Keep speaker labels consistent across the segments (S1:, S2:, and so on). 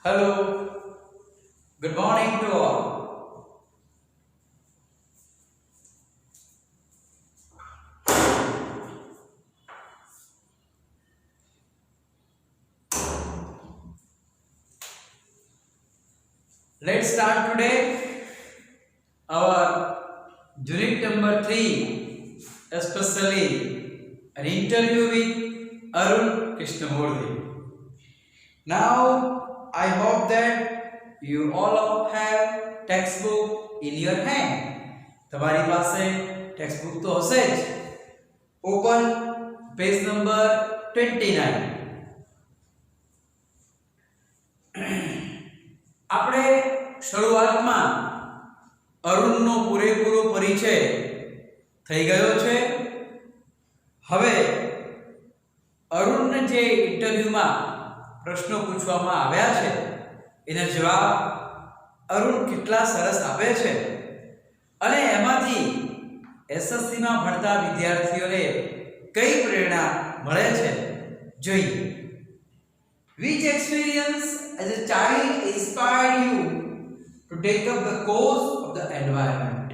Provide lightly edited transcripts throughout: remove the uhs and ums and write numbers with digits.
S1: Hello, good morning to all. Let's start today our unit number 3, especially an interview with Arun Krishnamurthy. Now, I hope that you all have textbook in your hand. તમારી પાસે textbook તો હશે જ. Open page number 29. આપણે શરૂઆતમાં અરુણનો પૂરેપૂરો પરિચય થઈ ગયો છે. હવે અરુણને જે ઇન્ટરવ્યુમાં પ્રશ્નો પૂછવામાં આવ્યા છે એના જવાબ અરુણ કેટલા સરસ આપે છે અને એમાંથી એસએસસી માં ભણતા વિદ્યાર્થીઓને કઈ પ્રેરણા મળે છે જોઈએ. Which experience as a child inspired you to take up the cause of the environment?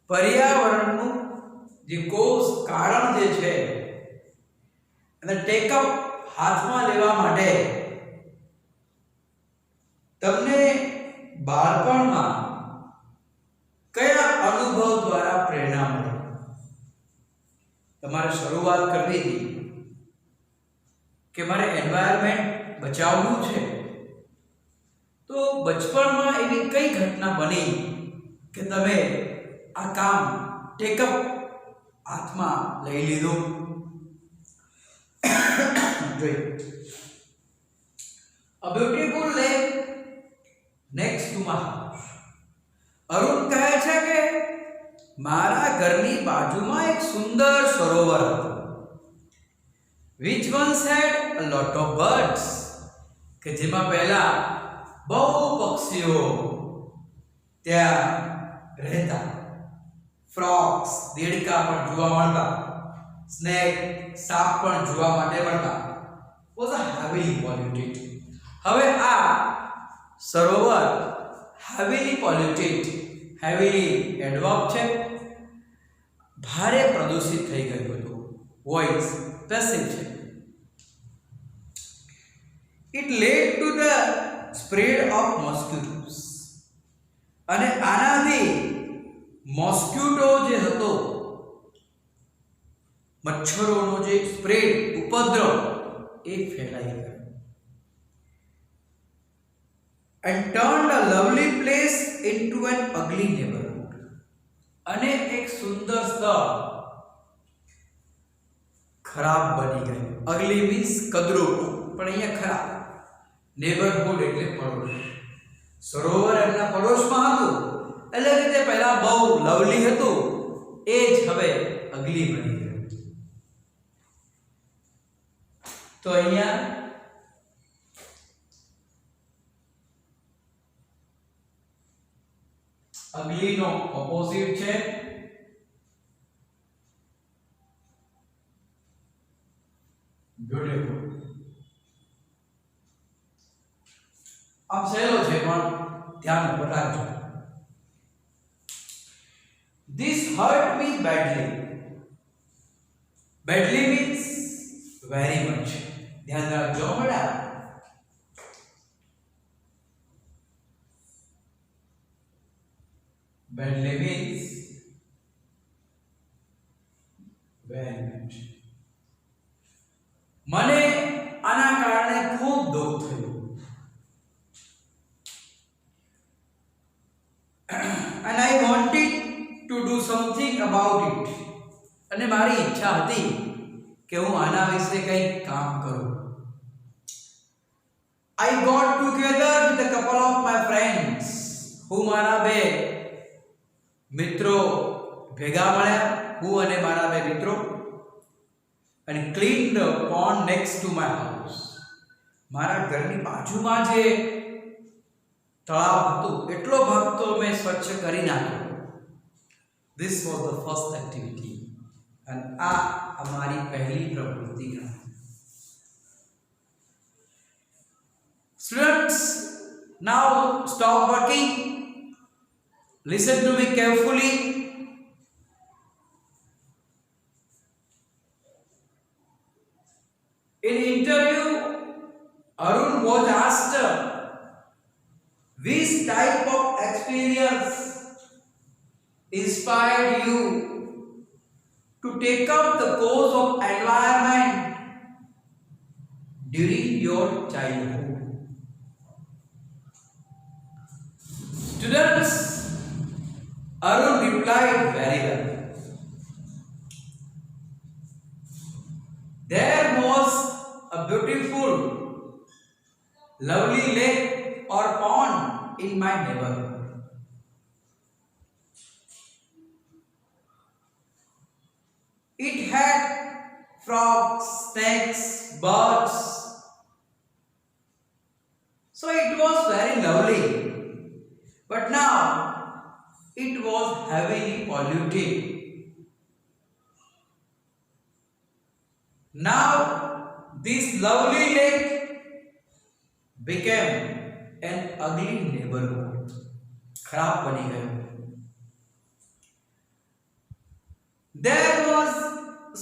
S1: પર્યાવરણનું જે કોઝ કારણ જે છે અને ટેક અપ હાથમાં લેવા માટે તમને બાળપણમાં કયા અનુભવ દ્વારા પ્રેરણા મળી? તમારે શરૂઆત કરવી હતી કે મારે એન્વાયરમેન્ટ બચાવવું છે, તો બચપણમાં એવી કઈ ઘટના બની કે તમે આ કામ ટેકઅપ હાથમાં લઈ લીધું? જોઈએ. A beautiful lake next to my house. Arun કહે છે કે મારા ઘરની બાજુમાં એક સુંદર સરોવર હતું. Which once had a lot of birds. કે જેમાં પહેલા બહુ પક્ષીઓ ત્યાં રહેતા. ફ્રોગ્સ, દેડકા પણ જોવા મળતા. સ્નેક, સાપ પણ જોવા માટે મળતા. Was a heavily polluted. હવે આ સરોવર heavily polluted, heavily adverb છે, ભારે પ્રદૂષિત થઈ ગયું હતું. વોઇસ પેસિવ છે. It led to the spread of mosquitoes. અને આનાથી મોસ્કિટો જે હતો, મચ્છરોનો જે સ્પ્રેડ, ઉપદ્રવ એ ફેલાઈ ગયો. And turned a lovely place into an ugly neighborhood. અને એક સુંદર સ્થળ ખરાબ બની ગયું. ugly means કદરૂપ, પણ અહીંયા ખરાબ. નેબરહુડ એટલે પડોશ. સરોવર એમના પડોશમાં હતું એટલે રીતે પહેલા બહુ લવલી હતું, એ જ હવે અગલી બની ગયું. તો અહીંયા અગલી નો ઓપોઝિટ છે બ્યુટીફુલ. આમ સહેલો છે પણ ધ્યાન ઉપર રાખજો. This hurt me badly. Badly means very much. ધ્યાન રાખજો બેટા. Badly means very much. મને આના કારણે ખૂબ દુઃખ થયું. And I wanted to do something about it. અને મારી ઈચ્છા હતી કે હું આના વિશે કંઈક કામ કરું. I got together with a couple of my friends. હું મારા બે મિત્રો ભેગા મળ્યા, હું અને મારા બે મિત્રો, and cleaned the pond next to my house. મારા ઘરની બાજુમાં જે તળાવ હતું એટલો ભાગ તો મેં સ્વચ્છ કરી નાખ્યો. This was the first activity. અને આ અમારી પહેલી પ્રવૃત્તિ ગણાય. Students, now stop working. Listen to me carefully. In interview, Arun was asked which type of experience inspired you to take up the course of environment during your childhood. Students, Arun replied very well. There was a beautiful, lovely lake or pond in my neighborhood. It had frogs, snakes, birds. So it was very lovely. But now it was heavily polluted. Now this lovely lake became an ugly neighborhood. खराब बनी गई. There was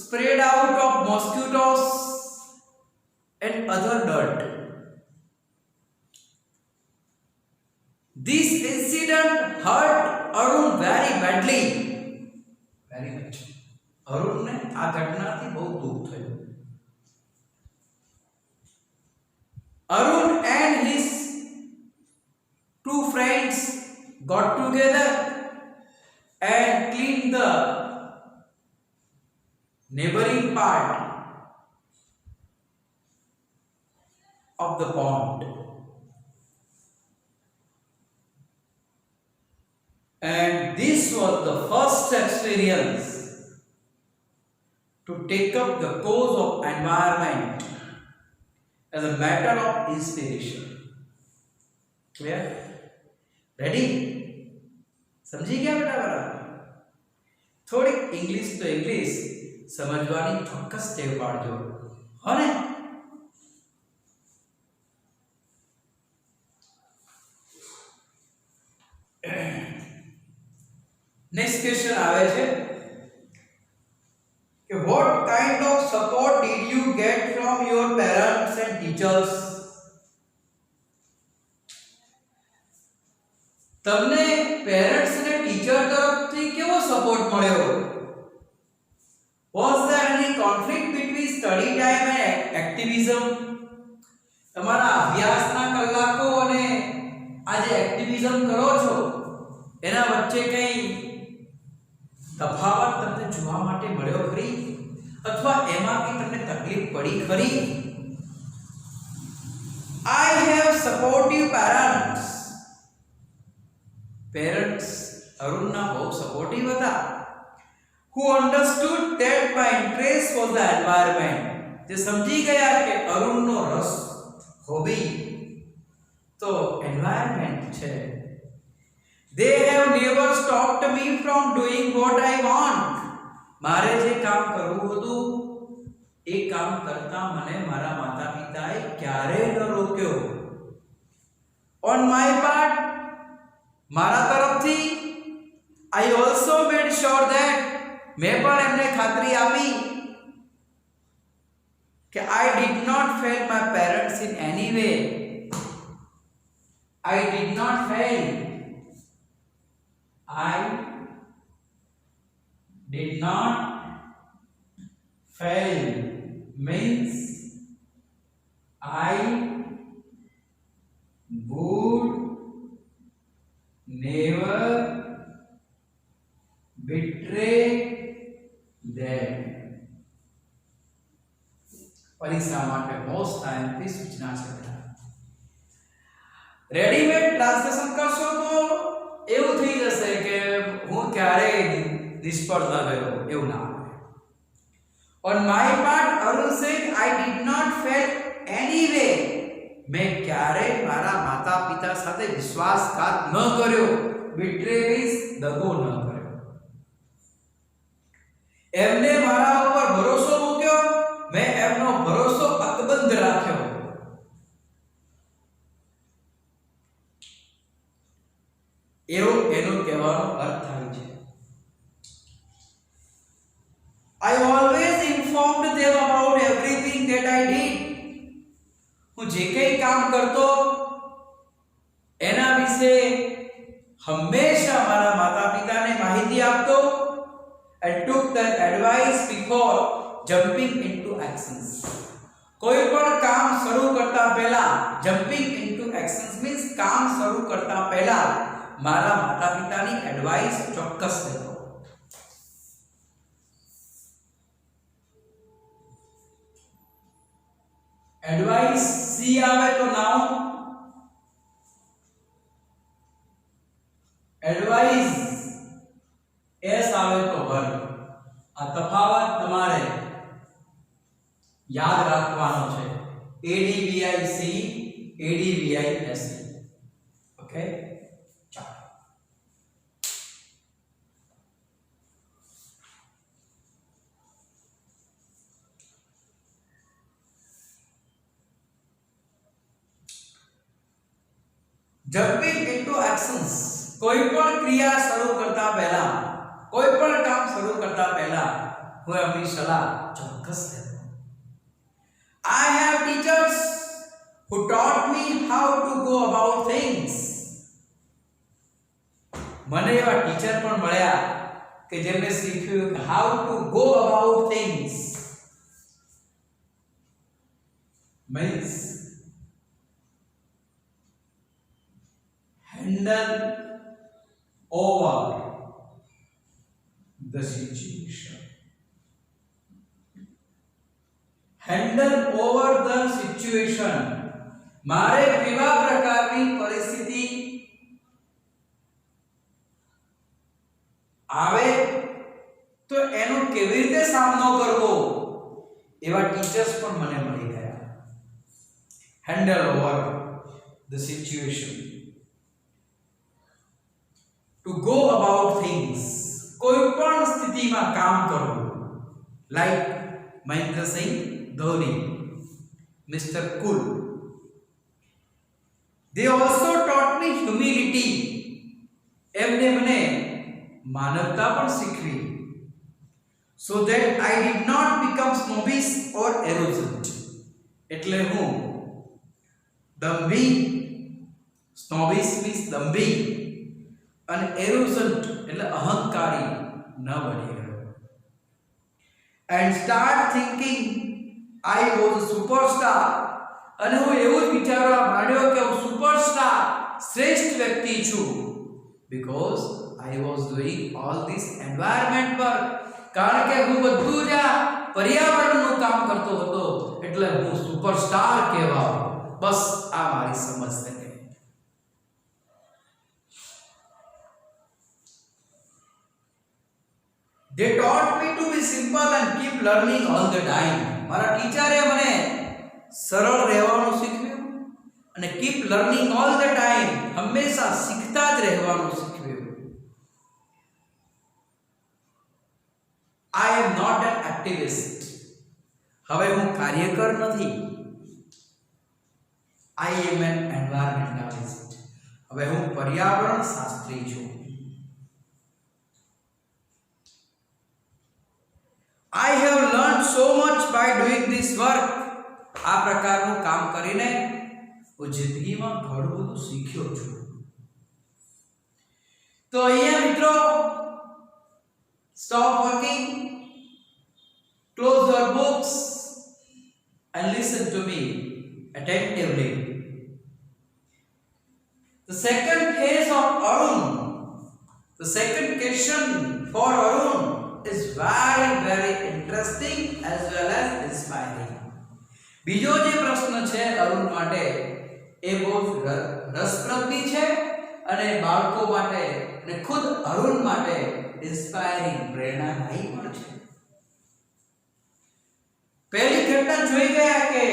S1: spread out of mosquitoes and other dirt. This incident hurt Arun very badly. Very much. Arun ने આ ઘટનાથી બહુ દુઃખ થયું. Arun and his two friends got together and cleaned the neighboring part of the pond. And this was the first experience to take up the course of environment as a matter of inspiration. Clear? Ready? समझी क्या बेटा बराबर? थोड़ी English तो English समझवानी ચોક્કસ ટેવ પાડજો. હો ને? नेक्स्ट क्वेश्चन आवे छे कि what kind of support did you get from your parents and teachers? તમને પેરેન્ટ્સ અને ટીચર તરફથી કેવો સપોર્ટ મળ્યો? Was there any conflict between study time and activism? તમારા અભ્યાસના કલાકો અને આ જે એક્ટિવિઝમ કરો છો એના વચ્ચે કઈ તફાવત તમને જોવા માટે મળ્યો ખરી અથવા એમાં કે તમને તકલીફ પડી ખરી? I have supportive parents. Parents અરુણના બહુ સપોર્ટિવ હતા. Who understood that my interest was the environment. જે સમજી ગયા કે અરુણનો રસ હોબી તો એન્વાયરમેન્ટ છે. They have never stopped me from doing what I want. મારે જે કામ કરવું હતું એ કામ કરતા મને મારા માતા-પિતાએ ક્યારેય ન રોક્યો. On my part, મારા તરફથી I also made sure that મેં પણ એમને ખાતરી આપી કે I did not fail my parents in any way. I did not fail. I did not fail means I would never betray them. પરીક્ષા માટે મોસ્ટ ટાઈમથી સૂચના છે. રેડીમેડ ટ્રાન્સલેશન કરશો તો એવું થઈ જશે કે હું ક્યારેય નિષ્ફળ ન ગયો એવું ના આવે. On my part, Arun said I did not fail anyway. मैं ક્યારે મારા માતા-પિતા સાથે વિશ્વાસઘાત ન કર્યો. betray means દગો ન કર્યો. એમને મારા ઉપર ભરોસો મૂક્યો, મેં એમનો ભરોસો અકબંધ રાખ્યો. I always informed them about everything that I did. હું જે કંઈ કામ કરતો એના વિશે હંમેશા મારા માતા-પિતાને માહિતી આપતો and took their advice before jumping into actions. કોઈ પણ કામ શરૂ કરતા પહેલા jumping into actions means કામ શરૂ કરતા પહેલા મારા માતા-પિતાની એડવાઇસ ચોક્કસ લેતો. એડવાઇસ સી આવે તો નાઉન, એડવાઇસ એસ આવે તો વર્બ. આ તફાવત તમારે યાદ રાખવાનો છે. ADVIC ADVIS. ઓકે, ચાલો. જમ્પિંગ ઇન્ટુ એક્શન્સ, કોઈ પણ ક્રિયા શરૂ કરતા પહેલા, કોઈ પણ કામ શરૂ કરતા પહેલા હું એમની સલાહ ચોક્કસ લેતો. I have teachers who taught me how to go about things. મને એવા ટીચર પણ મળ્યા કે જેમને શીખ્યું કે how to go about things means handle over the situation. Handle over the situation. મારે કેવા પ્રકારની પરિસ્થિતિ આવે તો એનો કેવી રીતે સામનો કરવો એવા ટીચર્સ પણ મને મળી ગયા. Handle over the situation. To go about things. કોઈ પણ સ્થિતિમાં કામ કરવું. Like Mahendra Singh Dhoni, Mr. Cool. They also taught me humility. એમને મને માનવતા પણ શીખવી. So that I did not become snobbish or arrogant. એટલે હું દંભી, snobbish means દંભી, અને arrogant એટલે અહંકારી ન બની ગયો. And start thinking I was a superstar. અને હું એવું જ વિચારવા માંડ્યો કે હું સુપરસ્ટાર, શ્રેષ્ઠ વ્યક્તિ છું. Because I was doing all this environment work. કારણ કે હું બધું જ આ પર્યાવરણનું કામ કરતો હતો એટલે હું સુપરસ્ટાર કહેવાઉં. બસ આ મારી સમજ છે. They taught me to be simple and keep learning all the time. મારા ટીચરે મને સરળ રહેવાનું શીખવ્યું અને keep learning all the time, હંમેશા શીખતા જ રહેવાનું શીખવ્યું. I am not an activist. હવે હું કાર્યકર નથી. I am an environmentalist. હવે હું પર્યાવરણ શાસ્ત્રી છું. I have learned so much by doing this work. આ પ્રકારનું કામ કરીને હું જિંદગીમાં ઘણું બધું શીખ્યો છું. તો અહીંયા મિત્રો stop working, close your books and listen to me attentively. The second case of Arun, the second question for Arun is very interesting as well as inspiring. બીજો જે પ્રશ્ન છે અરુણ માટે એ બહુ રસપ્રદ બી છે અને બાળકો માટે અને ખુદ અરુણ માટે ઇન્સ્પાયરિંગ, પ્રેરણાદાયી પણ છે. પહેલી ઘટના જોઈ ગયા કે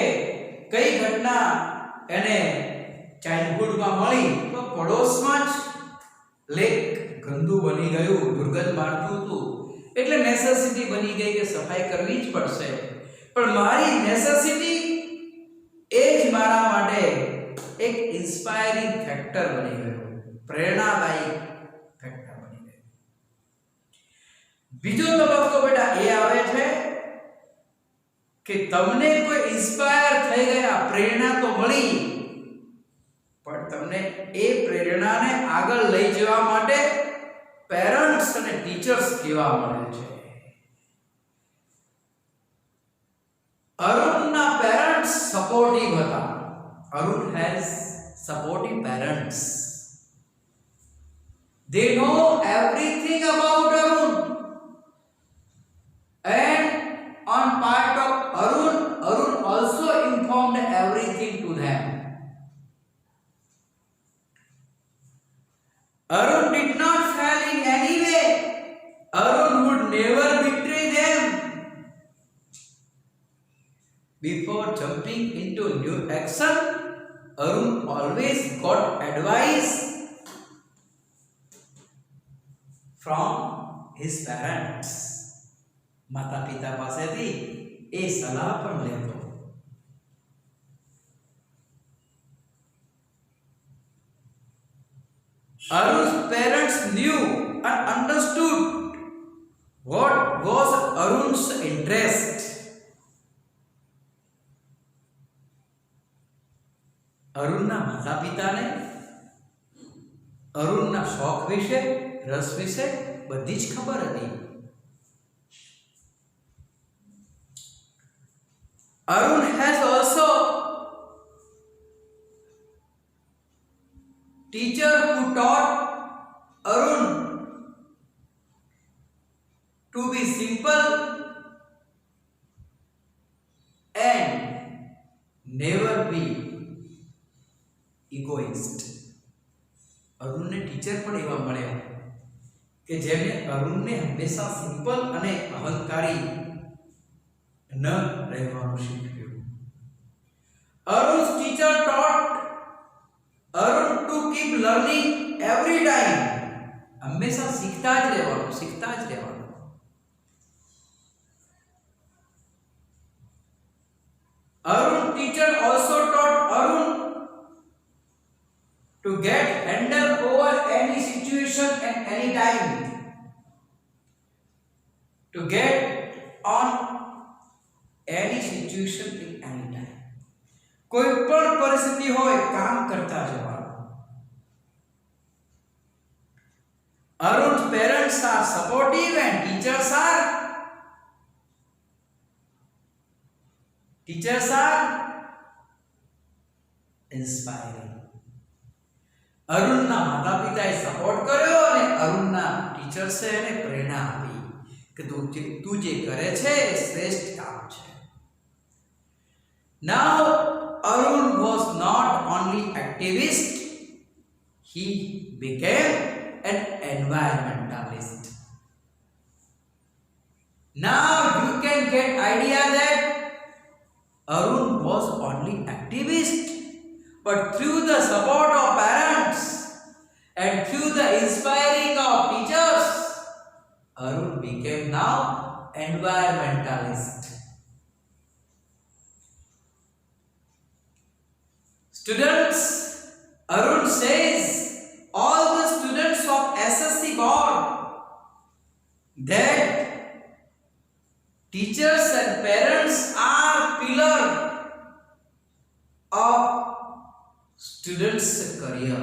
S1: કઈ ઘટના એને ચાઇલ્ડહુડમાં મળી તો પડોશમાં જ લેક ગંદુ બની ગયું, દુર્ગંધ મારતું હતું એટલે નેસેસિટી બની ગઈ કે સફાઈ કરવી જ પડશે. પણ મારી નેસેસિટી એ જ મારા માટે એક ઇન્સ્પાયરિંગ ફેક્ટર બની ગયો, પ્રેરણાદાયી ફેક્ટર બની ગયો. બીજો તબક્કો બેટા એ આવે છે કે તમને કોઈ ઇન્સ્પાયર થઈ ગયા, પ્રેરણા તો મળી, પણ તમને એ પ્રેરણાને આગળ લઈ જવા માટે પેરેન્ટ્સ અને ટીચર્સ કેવા મળે છે. અરુણના પેરેન્ટ્સ સપોર્ટિવ હતા. Arun has supportive parents. They know everything about Arun, and on part of Arun, Arun also informed everything to them. Arun did not fail in any way. Arun would never betray them. Before jumping into new action, Arun always got advice from his parents. માતા પિતા પાસેથી એ સલાહ પણ લેતો. Arun's parents knew and understood what was Arun's interest. અરુણના માતા પિતાને અરુણના શોખ વિશે, રસ વિશે બધી જ ખબર હતી. Arun has also teacher who taught Arun to be simple and never be egoist. અરુણને ટીચર પણ એવા મળ્યા કે જેમણે અરુણને હંમેશા સિમ્પલ અને અહંકારી ન રહેવાનું શીખવ્યું. Arun's teacher taught Arun to keep learning every time. હંમેશા શીખતા જ રહેવાનું, શીખતા જ રહેવાનું. Arun's teacher also taught Arun to get handle over any situation at any time, to get on any situation in any time. કોઈ પણ પરિસ્થિતિ હોય કામ કરતા જવાનું. Arun's parents are supportive and teachers are inspiring. અરુણના માતા પિતાએ સપોર્ટ કર્યો અને અરુણના ટીચર્સે એને પ્રેરણા આપી કે તું જે કરે છે એ શ્રેષ્ઠ કામ છે. Now Arun was not only activist, he became an environmentalist. Now you can get idea that Arun was only activist, but through the support of parents and through the inspiring of teachers, Arun became now environmentalist. Students, Arun says all the students of SSC board that teachers and parents are pillar of students' career.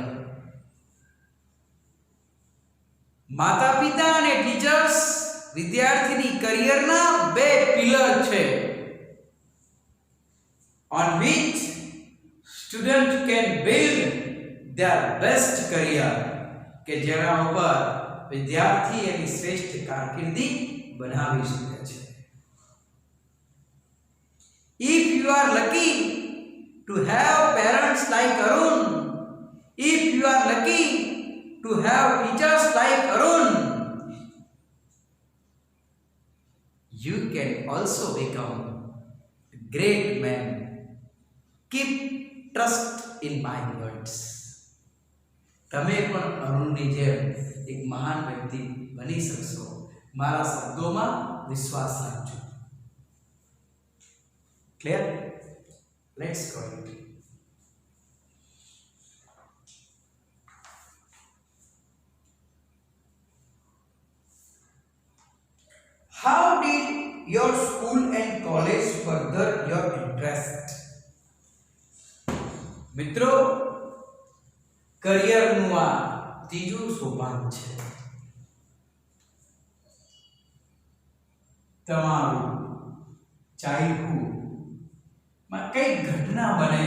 S1: માતા પિતા અને teachers વિદ્યાર્થીની કરિયરના બે pillar છે, on which student can build their best career, કે જેના ઉપર વિદ્યાર્થી એની શ્રેષ્ઠ કારકિર્દી બનાવી શકે છે. If you are lucky to have parents like Arun, if you are lucky to have teachers like Arun, you can also become a great man. Keep trust in my words. તમે પણ અરુણની જેમ એક મહાન વ્યક્તિ બની શકશો. મારા શબ્દોમાં વિશ્વાસ રાખજો. Clear? Let's go. How did your school and college further your interest? મિત્રો, કરિયરનું આ ત્રીજું સોપાન છે. તમારું ચાઇલ્ડહુડ માં કઈ ઘટના બને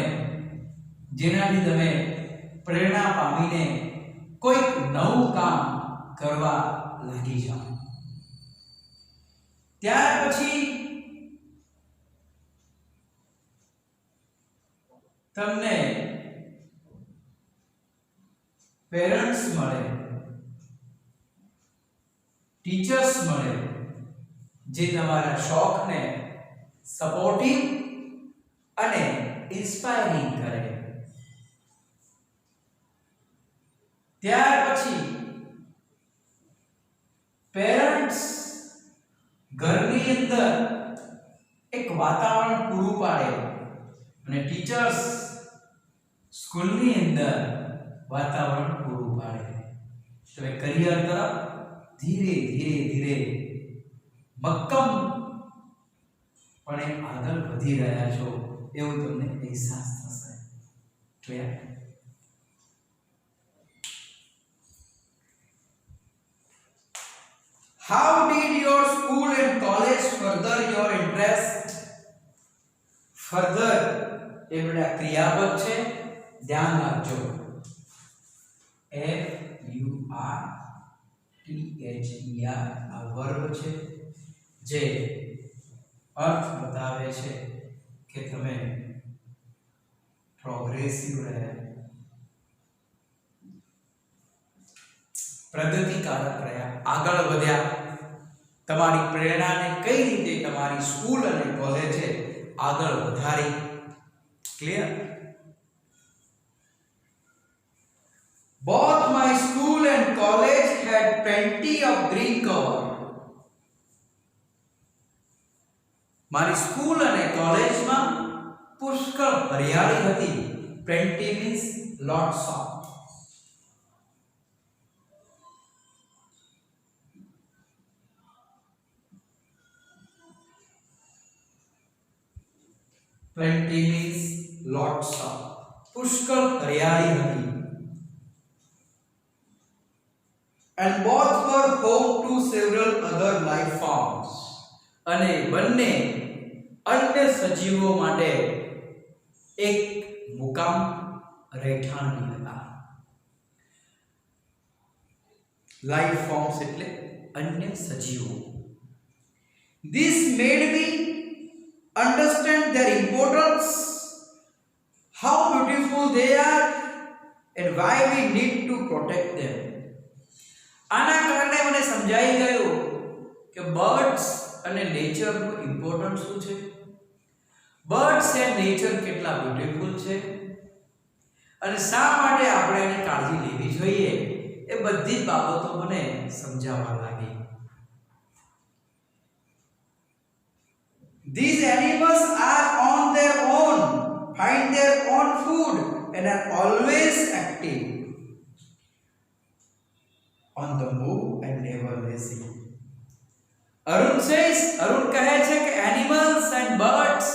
S1: જેનાથી તમે પ્રેરણા પામીને કોઈક નવું કામ કરવા લાગી જાઓ. ત્યાર પછી તમને પેરેન્ટ્સ મળે, ટીચર્સ મળે જે તમારા શોખને સપોર્ટિવ અને ઇન્સ્પાયરિંગ કરે. ત્યાર પછી પેરેન્ટ્સ ઘરની અંદર એક વાતાવરણ પૂરું પાડે અને ટીચર્સ સ્કૂલની અંદર વાતાવરણ પૂરું પાડે. તમે કરિયર તરફ ધીરે ધીરે ધીરે મક્કમ પણ આગળ વધી રહ્યા છો એવું તમને અહેસાસ થશે. Clear? How did your school and college further your interest? Further એ બેટા ક્રિયાપદ છે, ધ્યાન રાખજો. F U R T H E R આ વર્બ છે જે અર્થ બતાવે છે કે તમે પ્રોગ્રેસિવ રહ્યા, પ્રગતિકારક રહ્યા, આગળ વધ્યા. તમારી પ્રેરણાને કઈ રીતે તમારી સ્કૂલ અને કોલેજે આગળ વધારી. Clear? Both my school and college had plenty of green cover. મારી સ્કૂલ અને કોલેજમાં પુષ્કળ હરિયાળી હતી. Plenty means lots of. Plenty means lots of. પુષ્કળ હરિયાળી હતી. And both were home to several other life forms. અને બંને અન્ય સજીવો માટે એક મુકામ રહેઠાણ હતા. લાઈફ ફોર્મ્સ એટલે અન્ય સજીવો. This made me understand their importance, how beautiful they are, and why we need to protect them. આના કારણે મને સમજાઈ ગયું કે બર્ડ્સ અને નેચરનું ઇમ્પોર્ટન્સ શું છે, બર્ડ્સ એન્ડ નેચર કેટલા બ્યુટીફુલ છે અને શા માટે આપણે એની કાળજી લેવી જોઈએ એ બધી જ બાબતો મને સમજાવવા લાગી. These animals are on their own, find their own food and are always active, on the move and never lazy. Arun કહે છે કે animals and birds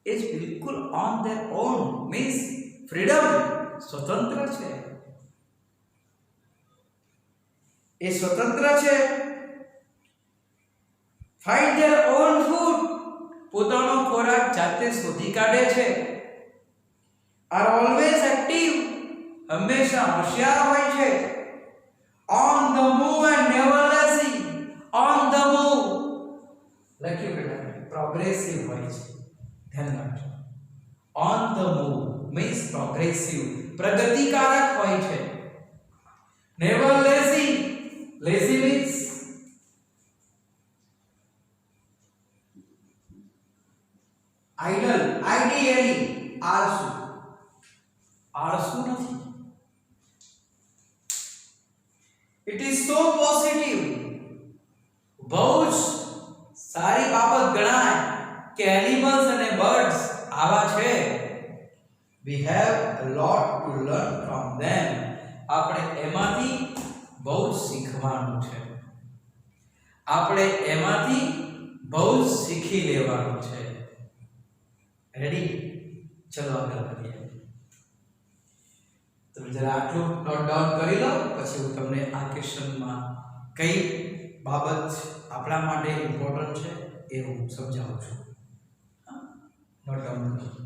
S1: is બિલકુલ on their own, means freedom, સ્વતંત્ર છે. એ સ્વતંત્ર છે. find their own food, પોતાનો ખોરાક જાતે શોધી કાઢે છે. are always active, હંમેશા હોશિયાર હોય છે. on the move and never lazy, on the move લખ્યું બેટા પ્રોગ્રેસિવ હોય છે. ધ્યાન રાખજો. on the move means progressive, પ્રગતિકારક હોય છે. never lazy, lazy means idle, ideally આળસુ. આળસુ નથી. It is so positive, બહુ જ સારી બાબત ગણાય કે એનિમલ્સ અને બર્ડ્સ આવા છે. We have a lot to learn from them. આપણે એમાંથી બહુ જ શીખવાનું છે. આપણે એમાંથી બહુ શીખી લેવાનું છે. રેડી? ચલો આગળ વધીએ. તમે જરા આટલું નોટ ડાઉન કરી લો, પછી હું તમને આ ક્વેશ્ચનમાં કઈ બાબત આપણા માટે ઇમ્પોર્ટન્ટ છે એ હું સમજાવું છું. નોટ ડાઉન કરો.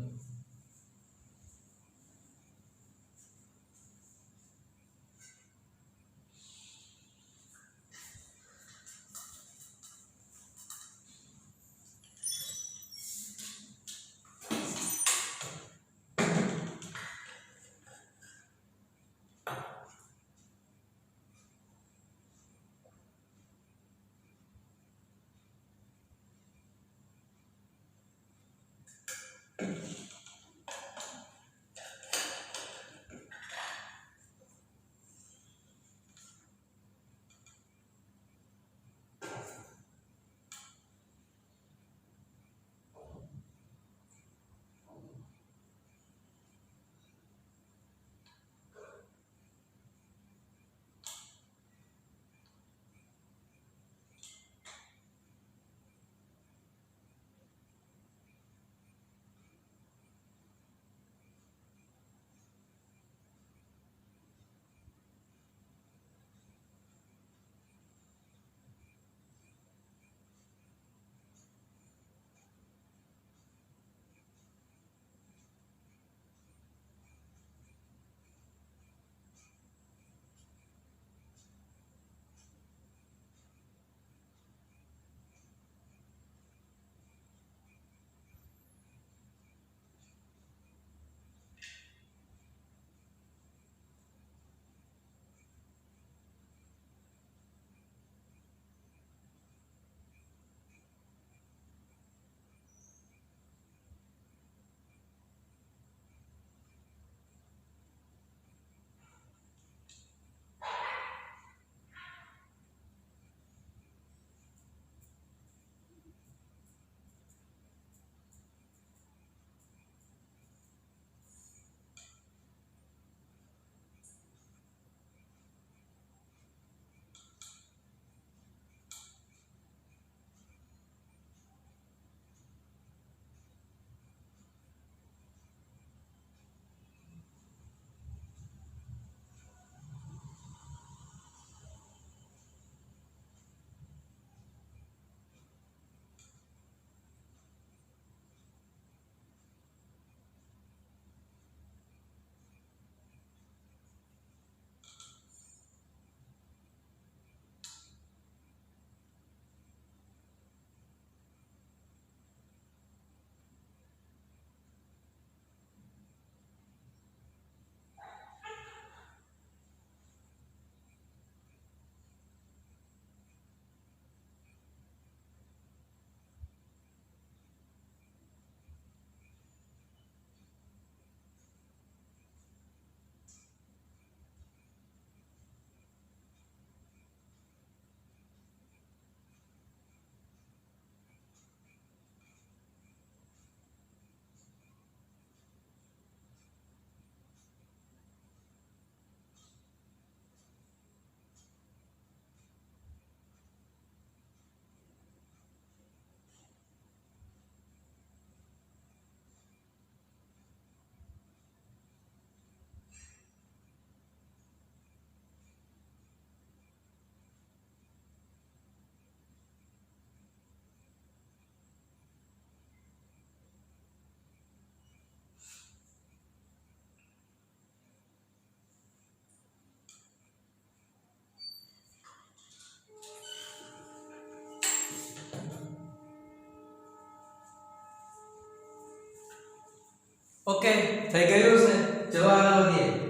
S1: ઓકે, થઈ ગયું છે. ચલો આગળ વધીએ.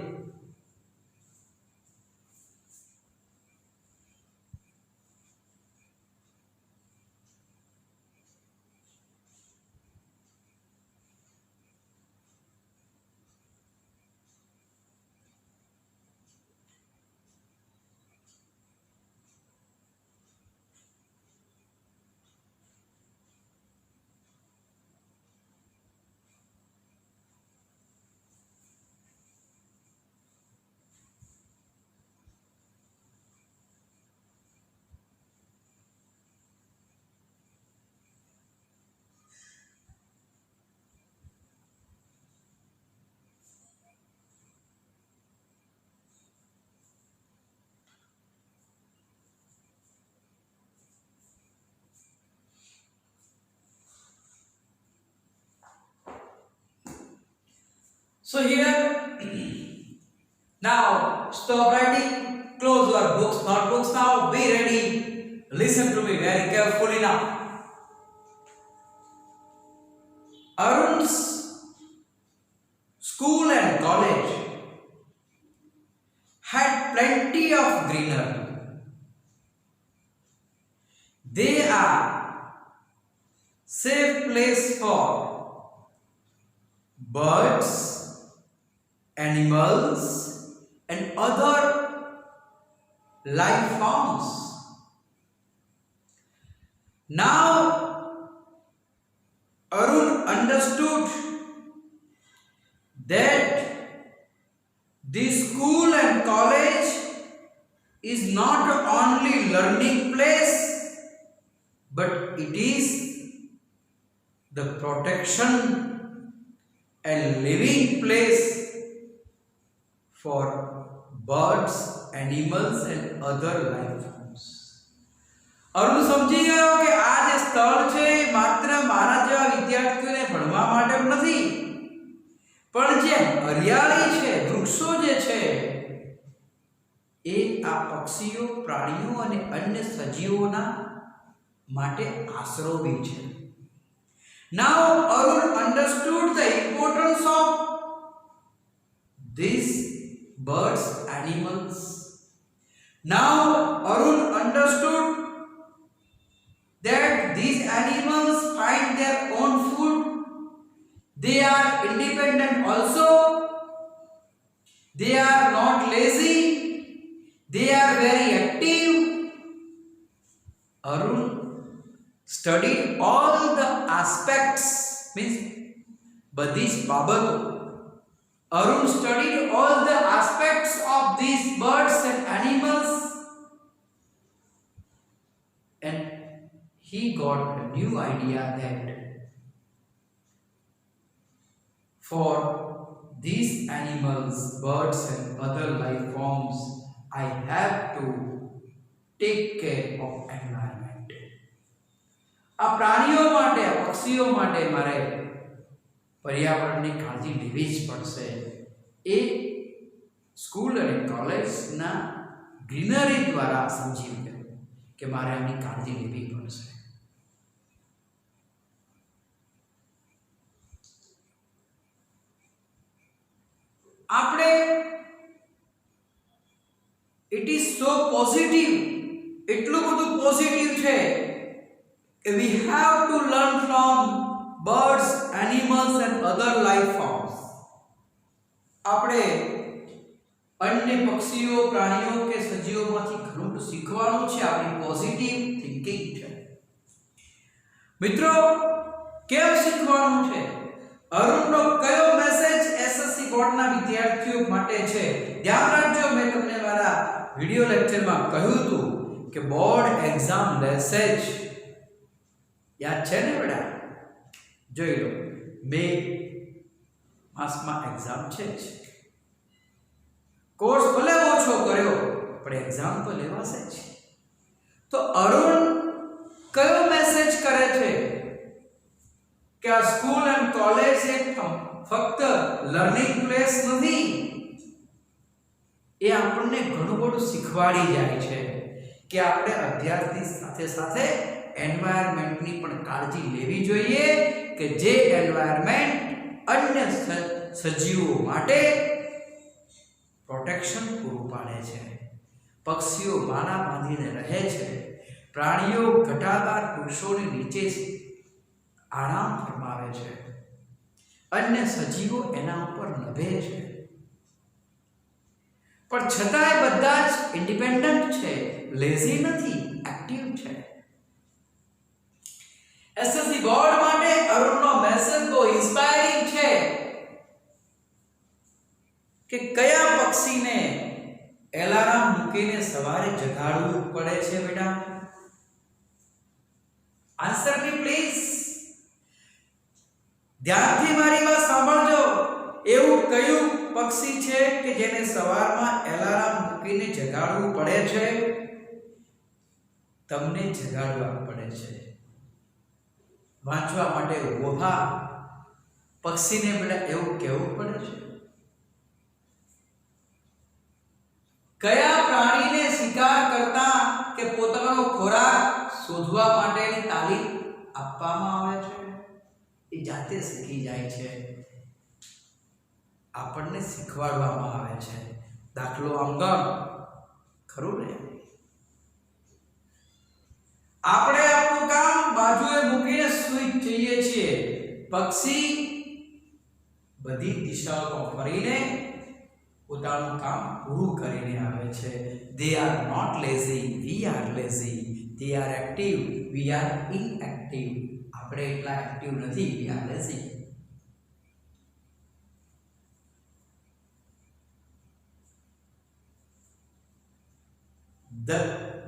S1: So here, now stop writing, close your books, notebooks now, be ready. Listen to me very carefully now. Arun's school and college had plenty of greenery. They are safe place for birds, animals and other life forms. Now Arun understood that the school and college is not only learning place, but it is the protection and living place for birds, animals and other life forms. Arun સમજી ગયો કે આ જે સ્થળ છે માત્ર મારા જેવા વિદ્યાર્થીઓને ભણવા માટે નથી, પણ જે હરિયાળી છે, વૃક્ષો જે છે એ આ પક્ષીઓ, પ્રાણીઓ અને અન્ય સજીવોના માટે આશરો બી છે. Now Arun understood the importance of these birds, animals. Now Arun understood that these animals find their own food. They are independent also. They are not lazy. They are very active. Arun studied all the aspects, means badis babato. Arun studied all the aspects of these birds and animals, and he got a new idea that for these animals, birds and other life forms, I have to take care of environment. આ પ્રાણીઓ માટે, આ પક્ષીઓ માટે મારે પર્યાવરણની કાળજી લેવી જ પડશે. એ સ્કૂલ અને કોલેજના ગ્રીનરી દ્વારા સમજી ગયો કે મારે આની કાળજી લેવી પડશે. આપણે ઇટ ઇઝ સો પોઝિટિવ, એટલું બધું પોઝિટિવ છે કે we have to learn from birds, animals and other life forms. આપણે અન્ય પક્ષીઓ, પ્રાણીઓ કે સજીવોમાંથી ઘણું શીખવાનું છે. આપણી પોઝિટિવ થિંકિંગ છે. મિત્રો, કેમ શીખવાનું છે? અરુણનો કયો મેસેજ એસએસસી બોર્ડના વિદ્યાર્થીઓ માટે છે? ધ્યાન રાખજો, મેં તમને મારા વિડિયો લેક્ચરમાં કહ્યું હતું કે બોર્ડ એક્ઝામ મેસેજ યાદ છે ને બેટા? જોઈ લો, મે માસમાં એક્ઝામ છે જ. કોર્સ ભલે ઓછો કર્યો પણ એક્ઝામ તો લેવાશે જ. તો અરુણ કયો મેસેજ કરે છે કે આ સ્કૂલ એન્ડ કોલેજ એક ફક્ત લર્નિંગ પ્લેસ નથી, એ આપણને ઘણું બધું શીખવાડી જાય છે કે આપણે અભ્યાસની સાથે સાથે એન્વાયરમેન્ટની પણ કાળજી લેવી જોઈએ કે જે એન્વાયરમેન્ટ અન્ય સજીવો માટે પ્રોટેક્શન પૂરું પાડે છે. પક્ષીઓ માળા બાંધીને રહે છે, પ્રાણીઓ ઘટાદાર વૃક્ષોની નીચે આરામ ફરમાવે છે, અન્ય સજીવો એના ઉપર નભે છે. પણ છતાંય બધા જ ઇન્ડિપેન્ડન્ટ છે, લેઝી નથી, એક્ટિવ છે. એસએસસી બોર્ડ માટે અરુણનો મેસેજ બહુ ઇન્સ્પાયરિંગ છે કે કયા પક્ષીને એલાર્મ મૂકીને સવારે જગાડવું પડે છે બેટા? Answer me please. ધ્યાનથી મારી વાત સાંભળજો. એવું કયું પક્ષી છે કે જેને સવારમાં એલાર્મ મૂકીને જગાડવું પડે છે? તમને જગાડવા પડે છે. વાંચવા માટે ઉભા પક્ષીને બેટા એવું કહેવું પડે છે. કયા પ્રાણીને શિકાર કરતા કે પોતાનો ખોરાક શોધવા માટેની તાલીમ આપવામાં આવે છે? એ જાતે શીખી જાય છે, આપણને શીખવાડવામાં આવે છે. દાખલો આમ ગણ, ખરું ને? આપણે આપણું કામ બાજુએ મૂકીને સૂઈ જઈએ છીએ. પક્ષી બધી દિશાઓમાં ફરીને પોતાનું કામ પૂરું કરીને આવે છે. They are not lazy, we are lazy. They are active, we are inactive. આપણે એટલા એક્ટિવ નથી, we are lazy.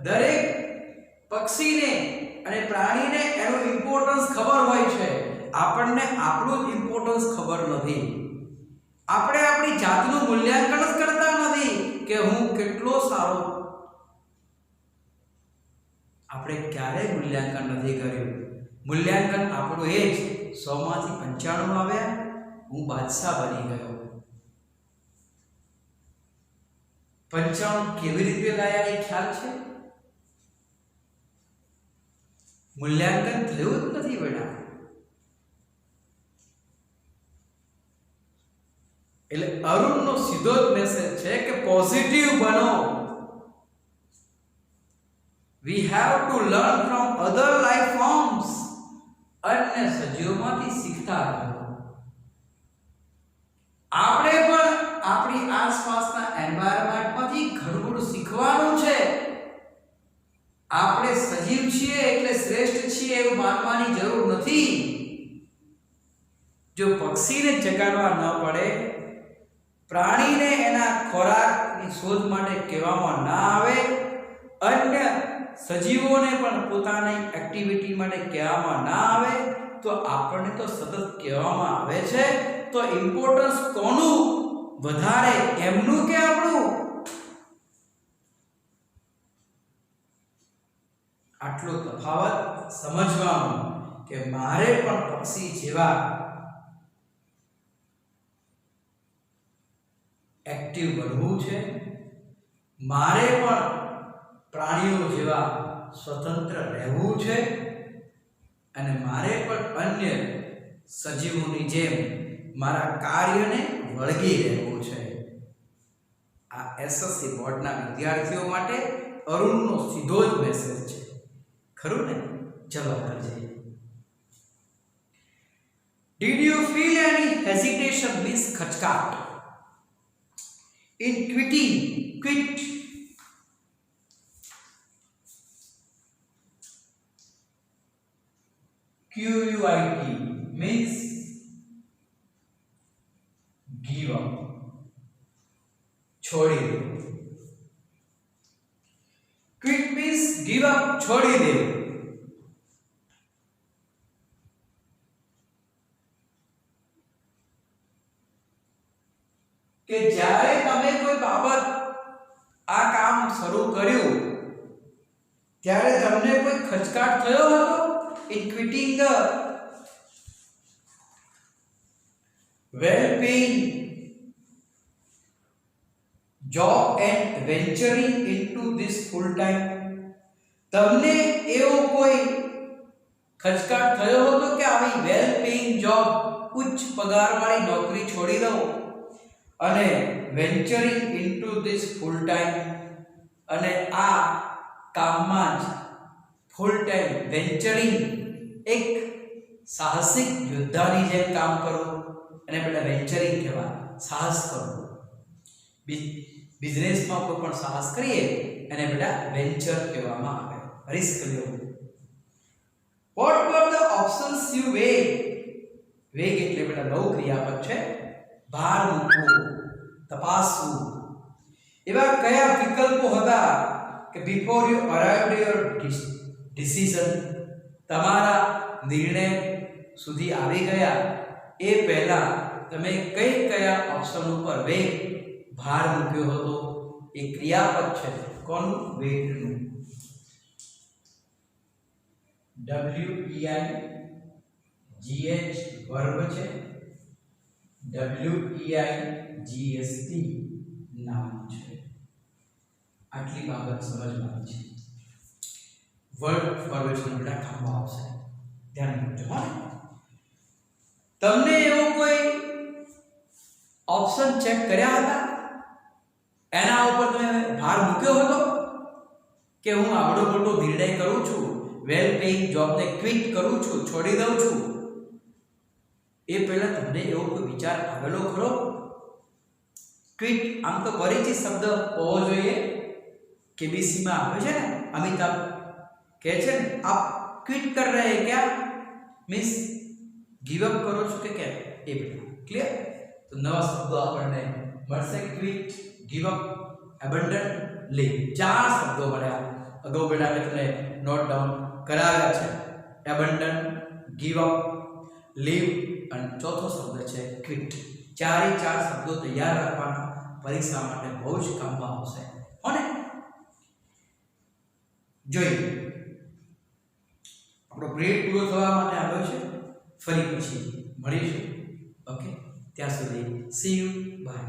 S1: દરેક પક્ષીને અને પ્રાણીને એનું ઇમ્પોર્ટન્સ ખબર હોય છે. આપણને આપણું ઇમ્પોર્ટન્સ ખબર નથી. આપણે આપણી જાતનું મૂલ્યાંકન જ કરતા નથી કે હું કેટલો સારો. આપણે ક્યારેય મૂલ્યાંકન નથી કર્યું. મૂલ્યાંકન આપણું એ જ 100 માંથી 95 આવ્યા, હું બાદશાહ બની ગયો. 95 કેવી રીતે લાયા એ ખ્યાલ છે? મૂલ્યાંકન થયું જ નથી બેટા. એટલે અરુણનો સીધો જ મેસેજ છે કે પોઝિટિવ બનો. We have to learn from other life forms. અન્ય સજીવોમાંથી શીખતા રહો. આપણે પણ આપણી આસપાસના એન્વાયરમેન્ટમાંથી ઘણું બધું શીખવાનું છે. આપણે સજીવ છીએ એટલે શ્રેષ્ઠ છીએ એવું માનવાની જરૂર નથી. જો પક્ષીને જગાડવા ન પડે, પ્રાણીને એના ખોરાકની શોધ માટે કહેવામાં ના આવે, અન્ય સજીવોને પણ પોતાની એક્ટિવિટી માટે કહેવામાં ના આવે, તો આપણને તો સતત કહેવામાં આવે છે. તો ઇમ્પોર્ટન્સ કોનું વધારે, એમનું કે આપણું? આટલો તફાવત સમજવાનો કે મારે પણ પક્ષી જેવા એક્ટિવ બનવું છે, મારે પણ પ્રાણીઓ જેવા સ્વતંત્ર રહેવું છે, અને મારે પણ અન્ય સજીવોની જેમ મારા કાર્યને વળગી રહેવું છે. આ એસએસસી બોર્ડના વિદ્યાર્થીઓ માટે અરુણનો સીધો જ મેસેજ છે. ખરું ને? ચલો આગળ જઈએ. Did you feel any hesitation, means ખચકાટ, in quitting? Quit. QUIT means give up. છોડી દો. Quit means give up, છોડી દો. કે જ્યારે તમે કોઈ બાબત આ કામ શરૂ કર્યું ત્યારે તમને કોઈ ખચકાટ થયો હતો? In quitting the well-paying job and venturing into this full-time, તમને એવો કોઈ ખચકાટ થયો હતો કે આવી well-paying job, ઉચ્ચ પગારવાળી નોકરી છોડી દો અને venturing into this full-time, અને આ કામમાં જ ફૂલ ટાઈમ વેન્ચરિંગ, એક સાહસિક યોદ્ધાની જેમ કામ કરો, અને પેલા વેન્ચરિંગ કહેવાય, સાહસ કરવું. બિઝનેસમાં કોઈ પણ સાહસ કરીએ અને બેટા વેન્ચર કહેવામાં આવે, રિસ્ક લેવું. What were the options you weighed? વેગ એટલે બેટા નવ ક્રિયાપદ છે. ભાર મૂકવું, તપાસવું. એવા કયા વિકલ્પો હતા કે before you arrived at your decision, તમારા નિર્ણય સુધી આવી ગયા એ પહેલા તમે કયા ઓપ્શન ઉપર વેગ, ભાર મૂક્યો હતો? એ ક્રિયાપદ છે. કોનું? વેગનું. WEIGH વર્બ છે, WEIGST નામ છે. આટલી બાબત સમજવાની છે. વર્ડ ફોર્મેશન બેટા કામમાં આવશે, ધ્યાન રાખજો. હા, તમને એવો કોઈ ઓપ્શન ચેક કર્યા હતા, એના ઉપર તમે ભાર મૂક્યો હતો કે હું આવડો મોટો નિર્ણય કરું છું, વેલ પેઇંગ જોબને ક્વિટ કરું છું, છોડી દઉં છું, એ પહેલા તમને એવો કોઈ વિચાર આવેલો ખરો? ક્વિટ આમ તો પરિચિત શબ્દ હોવો જોઈએ, કેબીસી માં આવે છે ને, અમિતાભ કહે છે ને, આપ ક્વિટ કર રહે હે ક્યા, મીન્સ ગિવ અપ કરો છો કે क्या, એ બેટા ક્લિયર. તો નવા શબ્દો આપણને મળશે, ક્વિટ, ગિવ અપ, એબન્ડન, લીવ. 4 શબ્દો મળ્યા. અગાઉ બેટા મેં તમને નોટ ડાઉન કરાવ્યા છે. એબન્ડન, ગિવ અપ, લીવ અને ચોથો શબ્દ છે ક્વિટ. 4 શબ્દો તૈયાર રાખવાના, પરીક્ષા માટે બહુ જ કામમાં આવશે. અને જોઈએ આપણો બ્રેક પૂરો થવા માટે આવ્યો છે. ફરી પછી મળીશું. ઓકે, ત્યાં સુધી સી યુ, બાય.